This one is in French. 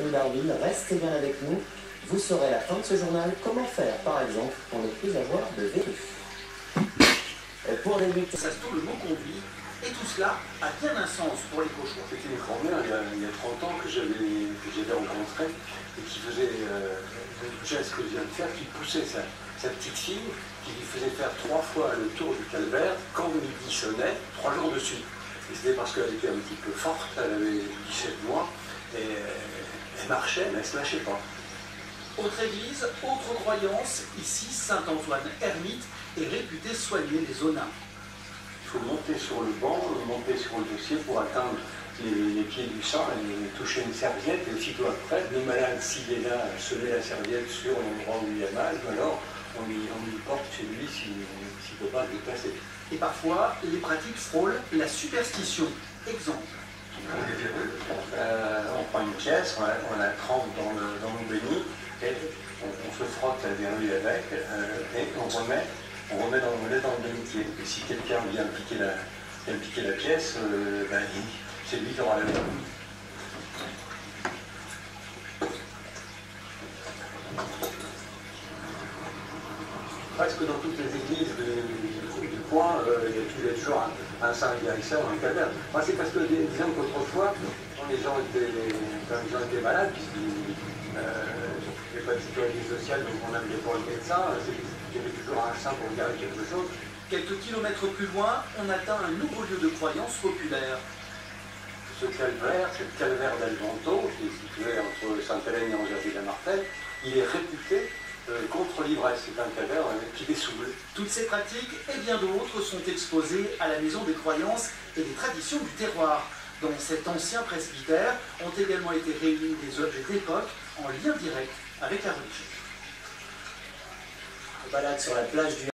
Anthony Darwin, restez bien avec nous. Vous saurez à la fin de ce journal comment faire, par exemple, pour ne plus avoir de verrues. Pour débuter, Ça se trouve, le mot conduit, et tout cela a bien un sens pour les cochons. C'était une grand-mère il y a 30 ans que j'avais rencontré et qui faisait le geste que je viens de faire, qui poussait sa petite fille, qui lui faisait faire 3 fois le tour du calvaire quand midi sonnait, 3 jours de suite. Et c'était parce qu'elle était un petit peu forte, elle avait 17 mois, et elle marchait, mais elle ne se lâchait pas. Autre église, autre croyance, ici Saint-Antoine ermite est réputé soigner les onins. Il faut monter sur le banc, monter sur le dossier pour atteindre les pieds du sang et toucher une serviette. Et aussitôt après, le malade, s'il est là, se met la serviette sur l'endroit où il a mal, ou alors on lui porte chez lui s'il ne peut pas se déplacer. Et parfois, les pratiques frôlent la superstition. Exemple. On prend une pièce, on la trempe dans l'eau bénie, et on se frotte la verrue avec, et on remet dans le bénitier. Et si quelqu'un vient piquer la pièce, c'est lui qui aura la verrue. Presque dans toutes les églises du coin, il y a toujours un saint guérisseur, un calvaire. Enfin, c'est parce que, disons qu'autrefois, quand les gens étaient malades, puisqu'il n'y avait pas de sécurité sociale, donc on n'avait pas le médecin, il y avait toujours un saint pour guérir quelque chose. Quelques kilomètres plus loin, on atteint un nouveau lieu de croyance populaire. Ce calvaire, c'est le calvaire d'Alvanto, qui est situé entre Sainte-Hélène et Angers-de-la-Martelle, il est réputé contre l'ivresse. C'est un calvaire qui dessoule. Toutes ces pratiques et bien d'autres sont exposées à la Maison des croyances et des traditions du terroir. Dans cet ancien presbytère ont également été réunis des objets d'époque en lien direct avec la religion. on balade sur la plage du